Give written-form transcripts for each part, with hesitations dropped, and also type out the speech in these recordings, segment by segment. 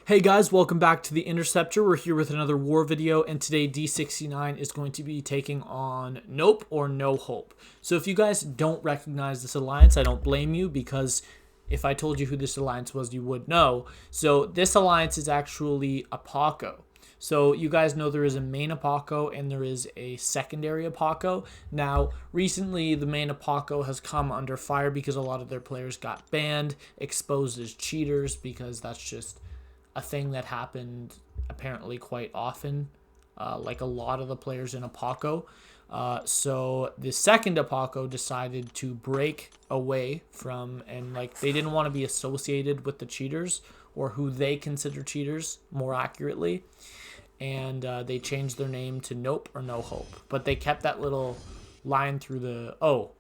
Hey guys, welcome back to The Interceptor. We're here with another war video, and today D69 is going to be taking on Nope or No Hope. So if you guys don't recognize this alliance, I don't blame you, because if I told you who this alliance was, you would know. So this alliance is actually Apoco. So you guys know there is a main Apoco and there is a secondary Apoco. Now, recently the main Apoco has come under fire because a lot of their players got banned, exposed as cheaters, because that's just a thing that happened apparently quite often, like a lot of the players in Apoco. So the second Apoco decided to break away from, and like they didn't want to be associated with the cheaters, or who they consider cheaters more accurately, and they changed their name to Nope or No Hope, but they kept that little line through the O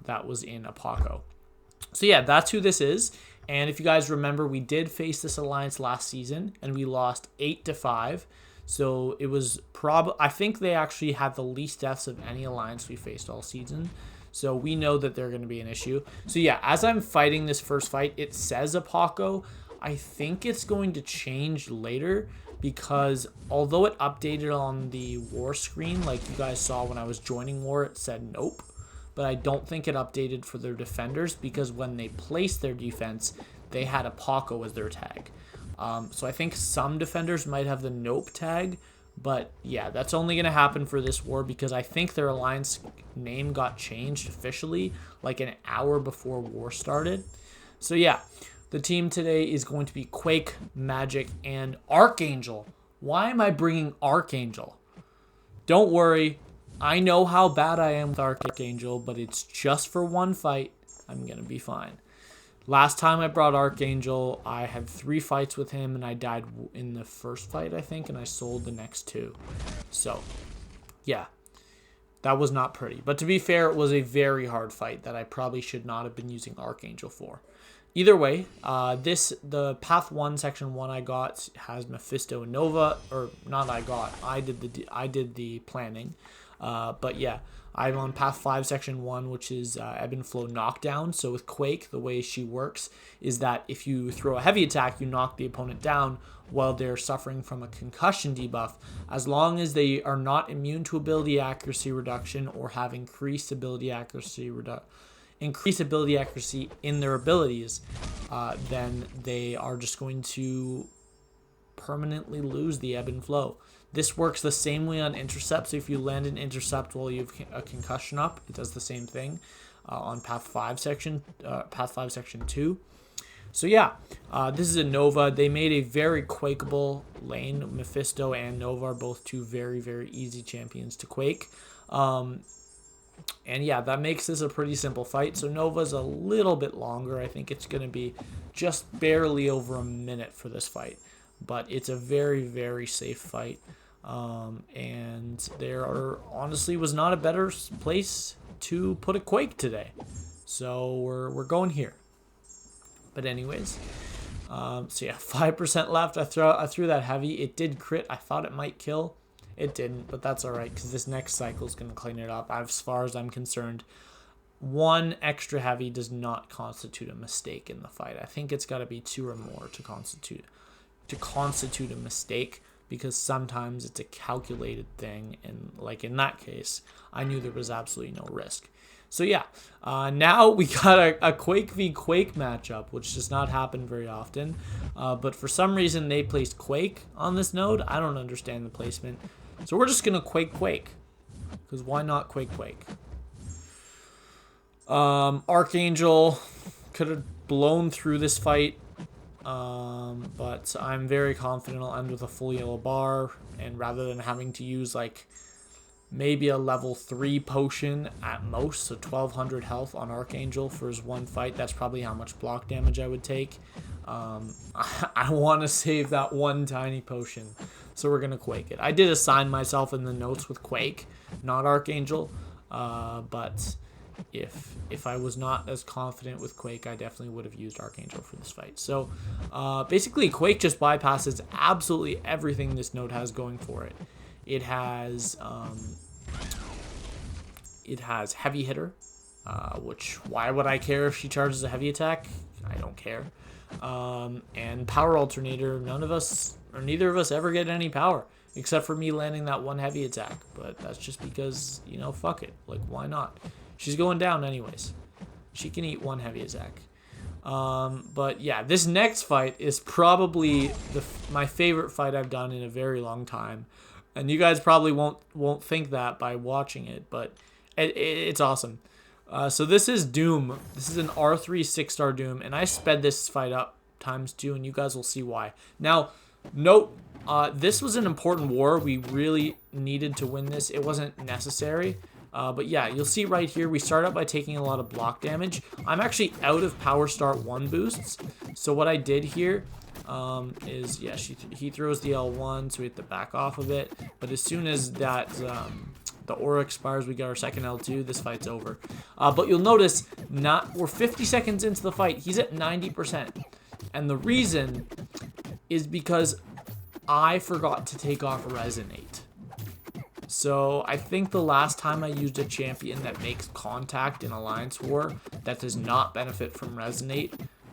that was in Apoco. So yeah, that's who this is. And if you guys remember, we did face this alliance last season, and we lost 8-5. So it was I think they actually had the least deaths of any alliance we faced all season. So we know that they're going to be an issue. So yeah, as I'm fighting this first fight, it says Apoco. I think it's going to change later, because although it updated on the war screen, like you guys saw when I was joining war, it said Nope. But I don't think it updated for their defenders, because when they placed their defense, they had Apoco as their tag. So I think some defenders might have the Nope tag, but yeah, that's only going to happen for this war, because I think their alliance name got changed officially like an hour before war started. So yeah, the team today is going to be Quake, Magik, and Archangel. Why am I bringing Archangel? Don't worry. I know how bad I am with Archangel, but it's just for one fight. I'm going to be fine. Last time I brought Archangel, I had 3 fights with him, and I died in the first fight, I think, and I sold the next 2. So, yeah, that was not pretty. But to be fair, it was a very hard fight that I probably should not have been using Archangel for. Either way, the Path 1, Section 1 I got has Mephisto and Nova, or not I did the planning. But yeah, I'm on Path 5, Section 1, which is Ebb and Flow Knockdown. So with Quake, the way she works is that if you throw a heavy attack, you knock the opponent down while they're suffering from a concussion debuff, as long as they are not immune to ability accuracy reduction or have increased ability accuracy in their abilities, then they are just going to permanently lose the Ebb and Flow. This works the same way on intercept. So if you land an intercept while you have a concussion up, it does the same thing on Path 5 Section 2. So yeah, this is a Nova. They made a very Quakeable lane. Mephisto and Nova are both 2 very, very easy champions to Quake. And yeah, that makes this a pretty simple fight. So Nova's a little bit longer. I think it's going to be just barely over a minute for this fight. But it's a very, very safe fight. And there honestly was not a better place to put a Quake today. So we're going here. But anyways, so yeah, 5% left. I threw that heavy. It did crit. I thought it might kill. It didn't, but that's all right, because this next cycle is going to clean it up. As far as I'm concerned, 1 extra heavy does not constitute a mistake in the fight. I think it's got to be 2 or more to constitute a mistake, because sometimes it's a calculated thing, and like in that case, I knew there was absolutely no risk. So yeah, now we got a Quake v Quake matchup, which does not happen very often, but for some reason they placed Quake on this node. I don't understand the placement, so we're just gonna Quake, because why not Quake? Archangel could have blown through this fight. But I'm very confident I'll end with a full yellow bar, and rather than having to use like maybe a level 3 potion at most, so 1200 health on Archangel for his 1 fight, that's probably how much block damage I would take. I want to save that 1 tiny potion, so we're gonna Quake it. I did assign myself in the notes with Quake, not Archangel, but if I was not as confident with Quake, I definitely would have used Archangel for this fight. So basically, Quake just bypasses absolutely everything this node has going for it. It has heavy hitter, which, why would I care if she charges a heavy attack? I don't care. And power alternator, none of us, or neither of us ever get any power, except for me landing that one heavy attack. But that's just because, you know, fuck it. Like, why not? She's going down anyways. She can eat one heavy attack. But yeah, this next fight is probably my favorite fight I've done in a very long time. And you guys probably won't think that by watching it, but it's awesome. So this is Doom. This is an R3 6-star Doom, and I sped this fight up ×2, and you guys will see why. Now, note, this was an important war. We really needed to win this. It wasn't necessary. But yeah, you'll see right here, we start out by taking a lot of block damage. I'm actually out of Power Start 1 boosts. So what I did here is, yeah, he throws the L1, so we have to back off of it. But as soon as that the aura expires, we get our second L2, this fight's over. But you'll notice, we're 50 seconds into the fight, he's at 90%. And the reason is because I forgot to take off Resonate. So I think the last time I used a champion that makes contact in Alliance War that does not benefit from Resonate,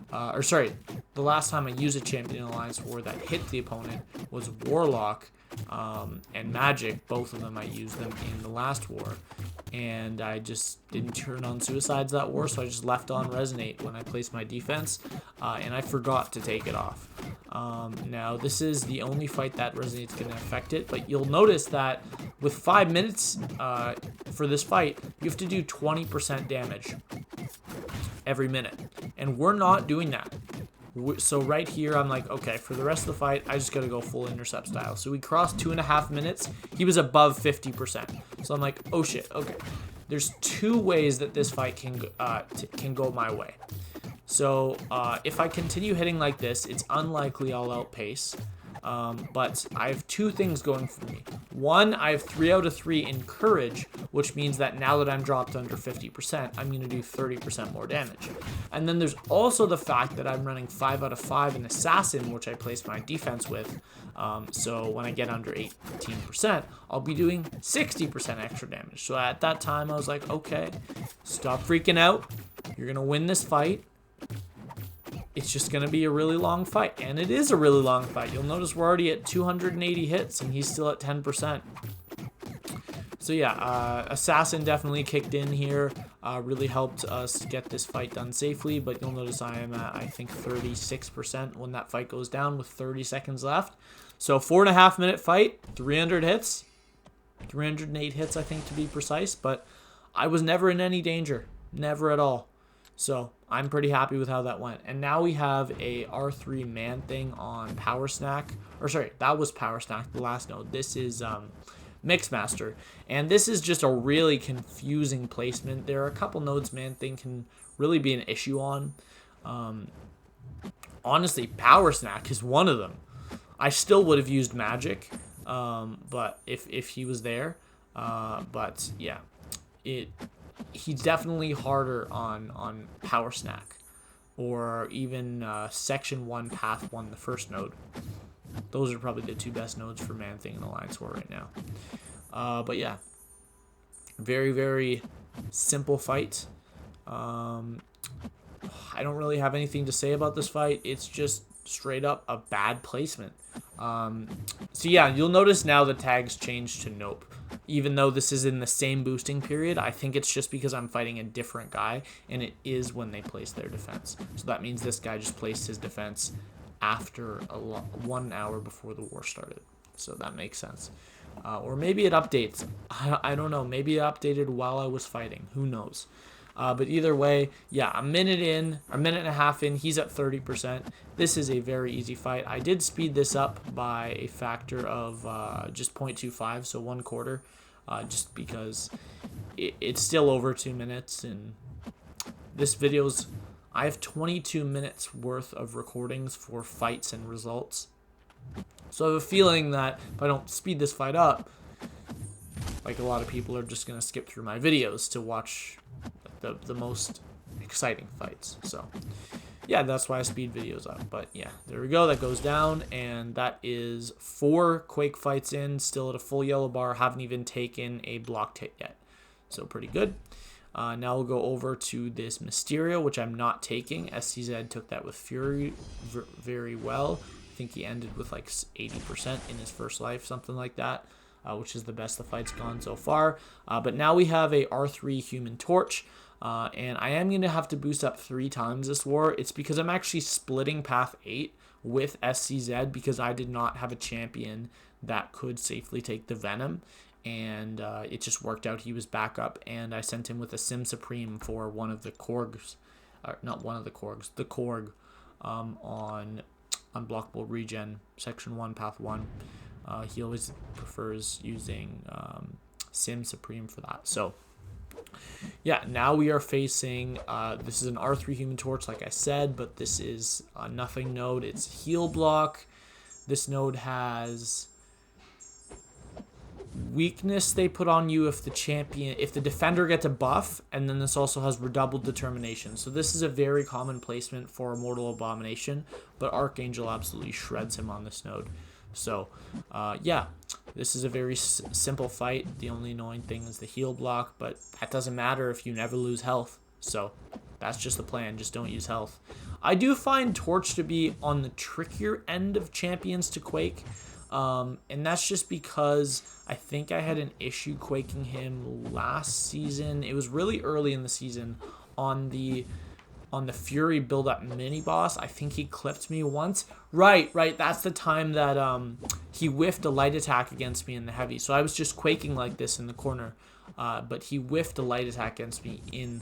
the last time I used a champion in Alliance War that hit the opponent was Warlock and Magik. Both of them I used them in the last war, and I just didn't turn on Suicides that war, so I just left on Resonate when I placed my defense, and I forgot to take it off. Now this is the only fight that Resonate's going to affect it, but you'll notice that with 5 minutes for this fight, you have to do 20% damage every minute, and we're not doing that. So right here, I'm like, okay, for the rest of the fight, I just got to go full intercept style. So we crossed 2.5 minutes. He was above 50%. So I'm like, oh shit, okay. There's 2 ways that this fight can go my way. So if I continue hitting like this, it's unlikely I'll outpace. But I have 2 things going for me. One, I have 3 out of 3 in courage, which means that now that I'm dropped under 50%, I'm going to do 30% more damage. And then there's also the fact that I'm running 5 out of 5 in assassin, which I place my defense with. So when I get under 18%, I'll be doing 60% extra damage. So at that time, I was like, okay, stop freaking out. You're going to win this fight. It's just going to be a really long fight, and it is a really long fight. You'll notice we're already at 280 hits, and he's still at 10%. So yeah, Assassin definitely kicked in here, really helped us get this fight done safely, but you'll notice I am at, I think, 36% when that fight goes down with 30 seconds left. So 4.5 minute fight, 300 hits, 308 hits, I think, to be precise, but I was never in any danger, never at all. So I'm pretty happy with how that went. And now we have a R3 man thing on Power Snack. Or sorry, that was Power Snack, the last node. This is Mixmaster. And this is just a really confusing placement. There are a couple nodes man thing can really be an issue on. Honestly, Power Snack is one of them. I still would have used Magik, but if he was there. But yeah, he's definitely harder on Power Snack, or even Section 1, Path 1, the first node. Those are probably the 2 best nodes for Man-Thing in Alliance War right now. But yeah, very, very simple fight. I don't really have anything to say about this fight. It's just straight up a bad placement. So yeah, you'll notice now the tags changed to Nope. Even though this is in the same boosting period, I think it's just because I'm fighting a different guy, and it is when they place their defense. So that means this guy just placed his defense after 1 hour before the war started. So that makes sense. Or maybe it updates. I don't know. Maybe it updated while I was fighting. Who knows? But either way, yeah, a minute and a half in, he's at 30%. This is a very easy fight. I did speed this up by a factor of just 0.25, so 1/4, just because it's still over 2 minutes. And this video's, I have 22 minutes worth of recordings for fights and results. So I have a feeling that if I don't speed this fight up, like a lot of people are just going to skip through my videos to watch the most exciting fights. So yeah, that's why I speed videos up. But yeah, there we go. That goes down, and that is 4 Quake fights in, still at a full yellow bar. Haven't even taken a blocked hit yet, so pretty good. Now we'll go over to this Mysterio, which I'm not taking. SCZ took that with Fury very well. I think he ended with like 80% in his first life, something like that, which is the best the fight's gone so far. But now we have a R3 Human Torch, and I am going to have to boost up 3 times this war. It's because I'm actually splitting Path 8 with SCZ because I did not have a champion that could safely take the Venom. And it just worked out. He was back up, and I sent him with a Sim Supreme for one of the Korgs. Not one of the Korgs, the Korg on Unblockable Regen, Section 1, Path 1. He always prefers using Sim Supreme for that. So, yeah, now we are facing, this is an R3 Human Torch, like I said, but this is a nothing node. It's heal block. This node has weakness they put on you if the defender gets a buff, and then this also has redoubled determination. So this is a very common placement for Immortal Abomination, but Archangel absolutely shreds him on this node. So yeah, this is a very simple fight. The only annoying thing is the heal block, but that doesn't matter if you never lose health. So that's just the plan, just don't use health. I do find Torch to be on the trickier end of champions to Quake. And that's just because I think I had an issue quaking him last season. It was really early in the season on the Fury build-up mini-boss. I think he clipped me once. Right. That's the time that he whiffed a light attack against me in the heavy. So I was just quaking like this in the corner. But he whiffed a light attack against me in,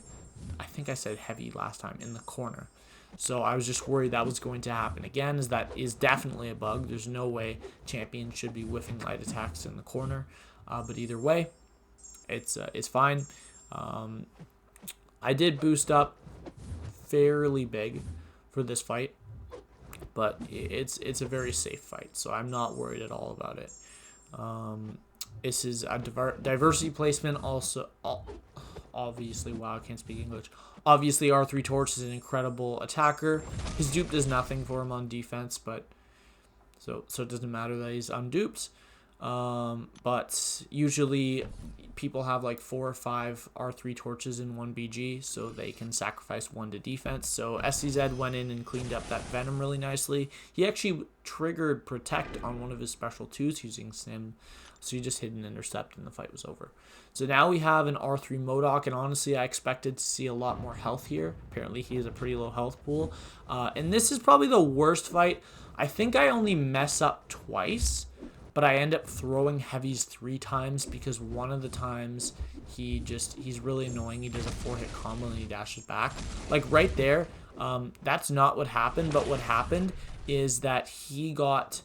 I think I said heavy last time, in the corner. So I was just worried that was going to happen again, as that is definitely a bug. There's no way champions should be whiffing light attacks in the corner. But either way, it's fine. I did boost up fairly big for this fight, but it's a very safe fight, so I'm not worried at all about it. This is a diversity placement also. Obviously, wow, I can't speak English. Obviously, R3 Torch is an incredible attacker. His dupe does nothing for him on defense, but so it doesn't matter that he's unduped. But usually people have like 4 or 5 R3 Torches in one BG, so they can sacrifice 1 to defense. So SCZ went in and cleaned up that Venom really nicely. He actually triggered Protect on one of his special 2s using Sim, so he just hit an intercept and the fight was over. So now we have an R3 Modok, and honestly I expected to see a lot more health here. Apparently he has a pretty low health pool. And this is probably the worst fight. I think I only mess up twice, but I end up throwing heavies 3 times because one of the times he's really annoying. He does a 4-hit combo and he dashes back. Like right there, that's not what happened, but what happened is that he got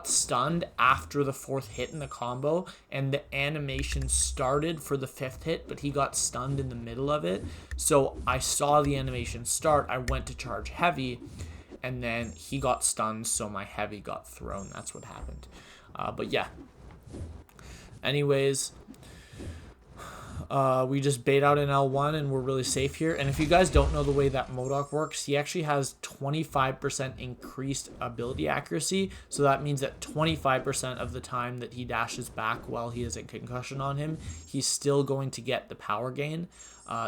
stunned after the 4th hit in the combo, and the animation started for the 5th hit, but he got stunned in the middle of it. So I saw the animation start, I went to charge heavy, and then he got stunned, so my heavy got thrown. That's what happened. But yeah. Anyways, we just bait out an L1 and we're really safe here. And if you guys don't know the way that Modok works, he actually has 25% increased ability accuracy. So that means that 25% of the time that he dashes back while he has a concussion on him, he's still going to get the power gain.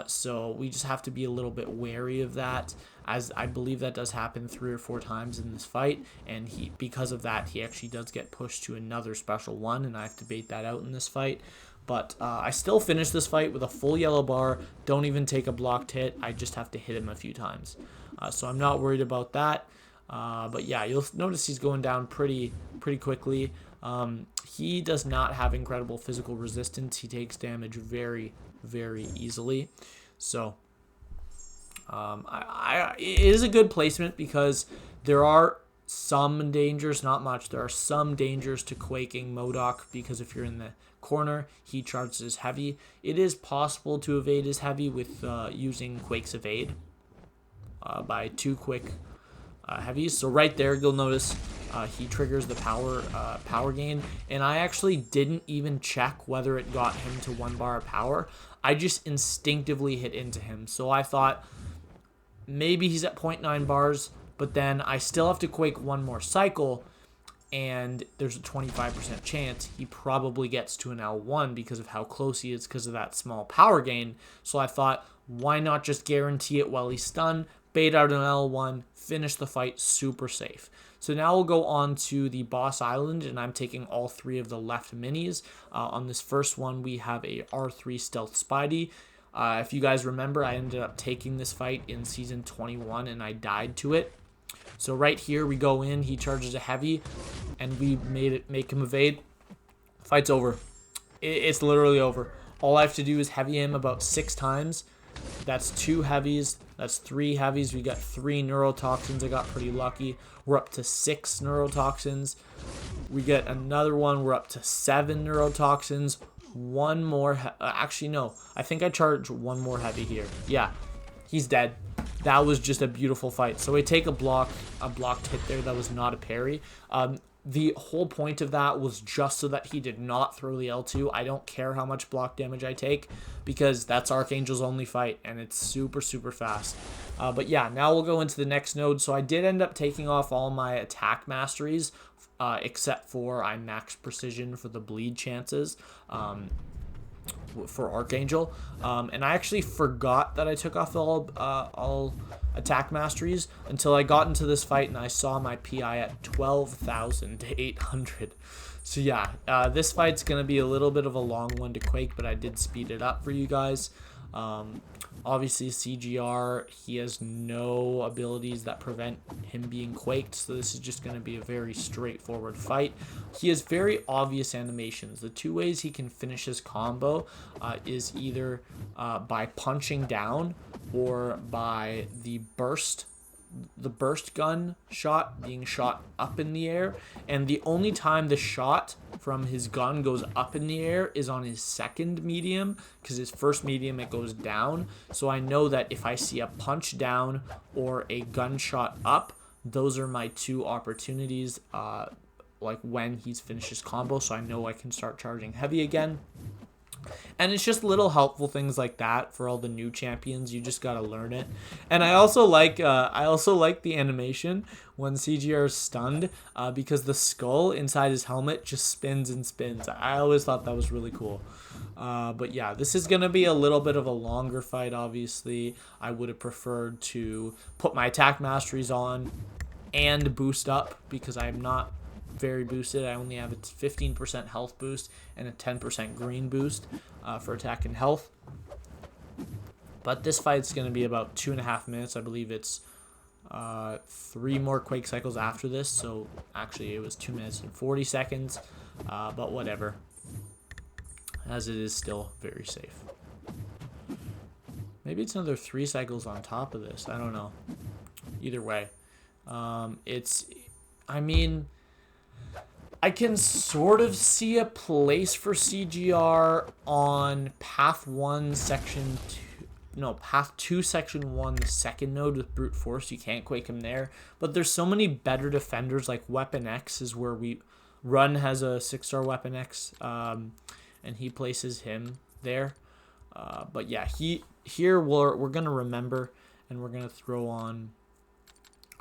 So we just have to be a little bit wary of that, as I believe that does happen 3 or 4 times in this fight, and because of that he actually does get pushed to another special 1, and I have to bait that out in this fight. But I still finish this fight with a full yellow bar, don't even take a blocked hit, I just have to hit him a few times. So I'm not worried about that. But yeah, you'll notice he's going down pretty quickly. He does not have incredible physical resistance. He takes damage very easily. So it is a good placement because there are some dangers, not much. There are some dangers to quaking Modok, because if you're in the corner, he charges his heavy. It is possible to evade his heavy with using Quake's evade by 2 quick heavies. So right there, you'll notice he triggers the power gain, and I actually didn't even check whether it got him to 1 bar of power. I just instinctively hit into him. So I thought maybe he's at 0.9 bars, but then I still have to Quake 1 more cycle, and there's a 25% chance he probably gets to an L1 because of how close he is because of that small power gain. So I thought, why not just guarantee it while he's stunned, bait out an L1, finish the fight super safe. So now we'll go on to the boss island, and I'm taking all 3 of the left minis. On this first one, we have a R3 Stealth Spidey. If you guys remember, I ended up taking this fight in Season 21, and I died to it. So right here, we go in, he charges a heavy, and we make him evade. Fight's over. It's literally over. All I have to do is heavy him about 6 times. That's 2 heavies. That's 3 heavies. We got 3 neurotoxins. I got pretty lucky. We're up to 6 neurotoxins. We get another one. We're up to 7 neurotoxins. One more. Actually, no. I think I charged 1 more heavy here. Yeah, he's dead. That was just a beautiful fight. So we take a blocked hit there. That was not a parry. The whole point of that was just so that he did not throw the L2. I don't care how much block damage I take because that's Archangel's only fight, and it's super, super fast. But yeah, now we'll go into the next node. So I did end up taking off all my attack masteries, except for I maxed precision for the bleed chances. For Archangel, and I actually forgot that I took off all attack masteries until I got into this fight and I saw my PI at 12,800. So yeah, this fight's gonna be a little bit of a long one to Quake, but I did speed it up for you guys. Obviously CGR, he has no abilities that prevent him being quaked, so this is just going to be a very straightforward fight. He has very obvious animations. The 2 ways he can finish his combo is either by punching down or by the burst gun shot being shot up in the air, and the only time the shot from his gun goes up in the air is on his second medium, because his first medium it goes down. So I know that if I see a punch down or a gunshot up, those are my 2 opportunities like when he's finished his combo, so I know I can start charging heavy again. And it's just little helpful things like that for all the new champions. You just gotta learn it. And I also like the animation when CGR is stunned because the skull inside his helmet just spins and spins. I always thought that was really cool. But yeah, this is gonna be a little bit of a longer fight. Obviously, I would have preferred to put my attack masteries on and boost up because I'm not very boosted. I only have a 15% health boost and a 10% green boost for attack and health. But this fight's going to be about 2.5 minutes. I believe it's 3 more Quake cycles after this. So actually it was 2 minutes and 40 seconds. But whatever, as it is still very safe. Maybe it's another 3 cycles on top of this. I don't know. Either way, I mean, I can sort of see a place for CGR on Path 1, Section 2. No, Path 2, Section 1, the second node with Brute Force. You can't Quake him there. But there's so many better defenders, like Weapon X is where Run has a 6-star Weapon X, and he places him there. But yeah, here we're going to remember, and we're going to throw on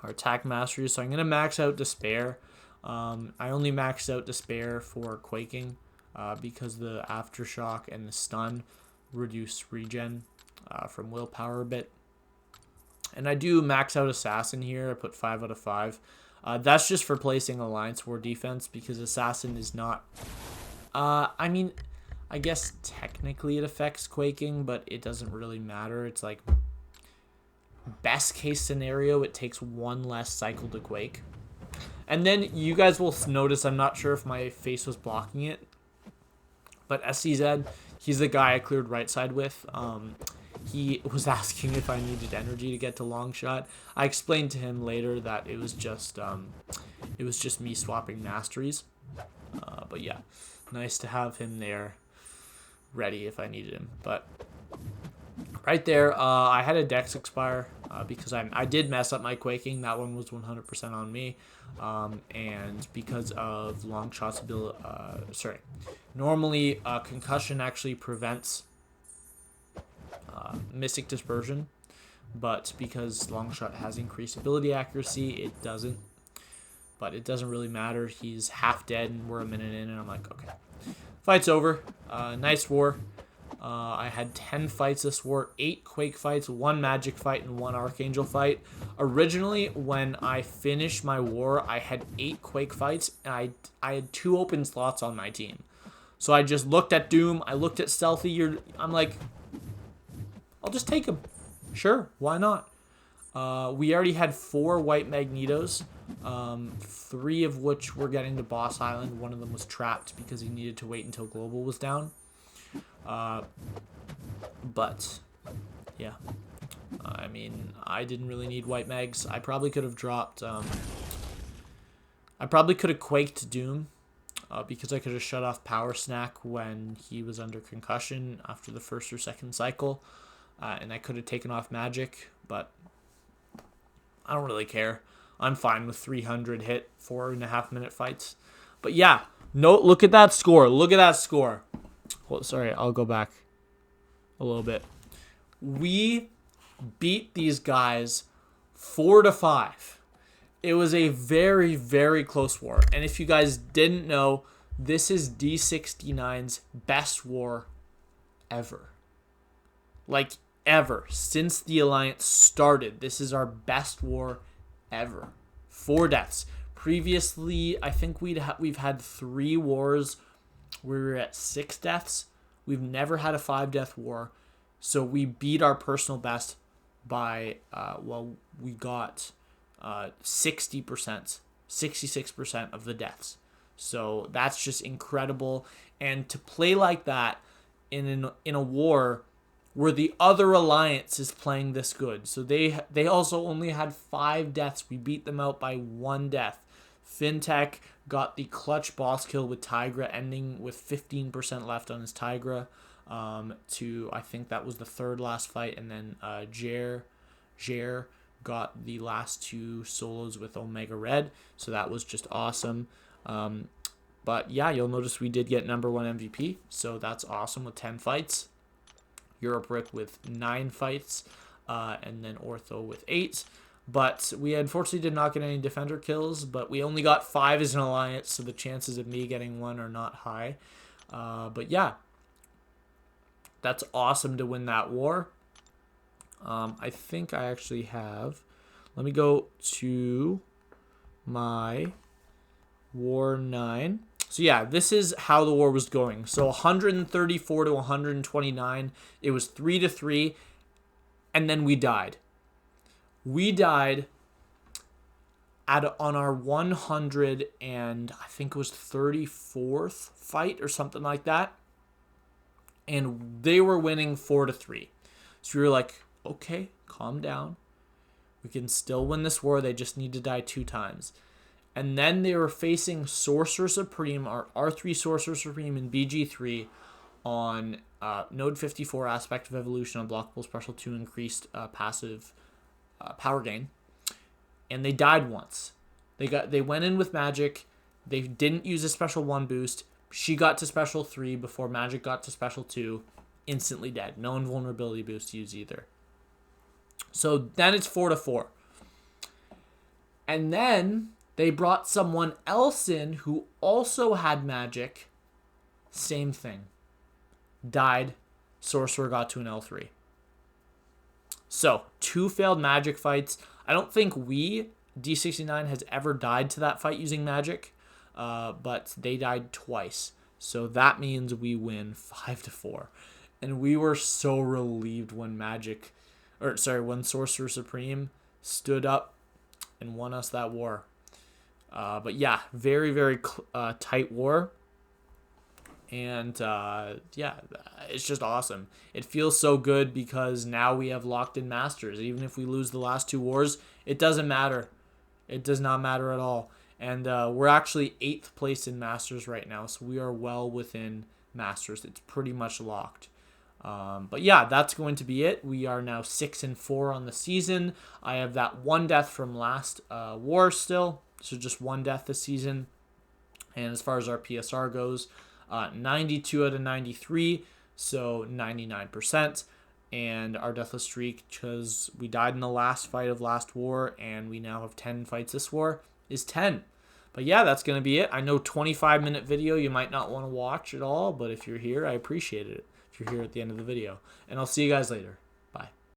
our attack mastery. So I'm going to max out Despair. I only maxed out Despair for Quaking because the Aftershock and the Stun reduce regen from Willpower a bit. And I do max out Assassin here. I put 5 out of 5. That's just for placing Alliance War defense because Assassin is not... I mean, I guess technically it affects Quaking, but it doesn't really matter. It's like, best case scenario, it takes 1 less cycle to Quake. And then you guys will notice, I'm not sure if my face was blocking it, but SCZ, he's the guy I cleared right side with. He was asking if I needed energy to get to Longshot. I explained to him later that it was just me swapping masteries. But yeah, nice to have him there ready if I needed him. But right there, I had a Dex expire because I did mess up my Quaking. That one was 100% on me. And because of Longshot's ability, normally Concussion actually prevents Mystic Dispersion, but because Longshot has increased ability accuracy, it doesn't. but it doesn't really matter. He's half dead, and we're a minute in, and I'm like, okay. Fight's over. Nice war. I had 10 fights this war, 8 Quake fights, 1 Magik fight, and 1 Archangel fight. Originally, when I finished my war, I had 8 Quake fights, and I had 2 open slots on my team. So I just looked at Doom, I looked at Stealthy, I'm like, I'll just take him. Sure, why not? We already had 4 white Magnetos, 3 of which were getting to Boss Island. One of them was trapped because he needed to wait until Global was down. But yeah, I mean, I didn't really need white mags. I probably could have dropped, I probably could have Quaked Doom, because I could have shut off Power Snack when he was under concussion after the first or second cycle, and I could have taken off Magik, but I don't really care. I'm fine with 300 hit 4.5-minute fights. But yeah, look at that score. Look at that score. Well, sorry, I'll go back a little bit. We beat these guys 4-5. It was a very, very close war. And if you guys didn't know, this is D69's best war ever. Like, ever. Since the Alliance started, this is our best war ever. 4 deaths. Previously, I think we've had 3 wars where we were at 6 deaths. We've never had a 5-death war. So we beat our personal best by, we got 60%, 66% of the deaths. So that's just incredible. And to play like that in a war where the other alliance is playing this good. So they also only had 5 deaths. We beat them out by 1 death. Fintech got the clutch boss kill with Tigra, ending with 15% left on his Tigra. I think that was the 3rd last fight, and then Jer got the last 2 solos with Omega Red, so that was just awesome. But yeah, you'll notice we did get number 1 MVP, so that's awesome with 10 fights. Europe Rip with 9 fights, and then Ortho with 8. But we unfortunately did not get any defender kills, but we only got 5 as an alliance, so the chances of me getting 1 are not high. But yeah, that's awesome to win that war. I think I actually have... Let me go to my War 9. So yeah, this is how the war was going. So 134 to 129. It was 3-3, and then we died. We died on our 100 and I think it was 34th fight or something like that. And they were winning 4-3. So we were like, okay, calm down. We can still win this war. They just need to die 2 times. And then they were facing Sorcerer Supreme, our R3 Sorcerer Supreme in BG3 on Node 54 Aspect of Evolution on Blockable Special 2 increased passive power gain, and they died once. They went in with Magik. They didn't use a special 1 boost. She got to special 3 before Magik got to special 2. Instantly dead. No invulnerability boost to use either. So then it's 4-4. And then they brought someone else in who also had Magik. Same thing. Died. Sorcerer got to an L3. So, 2 failed Magik fights. I don't think D69 has ever died to that fight using Magik, but they died twice. So that means we win 5-4. And we were so relieved when when Sorcerer Supreme stood up and won us that war. But yeah, very, very tight war. And yeah, it's just awesome. It feels so good because now we have locked in Masters. Even if we lose the last 2 wars, it doesn't matter. It does not matter at all. And we're actually 8th place in Masters right now, so we are well within Masters. It's pretty much locked. But yeah, that's going to be it. We are now 6-4 on the season. I have that 1 death from last war still, so just 1 death this season. And as far as our PSR goes, 92 out of 93, so 99%. And our deathless streak, because we died in the last fight of last war, and we now have 10 fights this war, is 10. But yeah, that's going to be it. I know 25-minute video you might not want to watch at all, but if you're here, I appreciate it if you're here at the end of the video. And I'll see you guys later.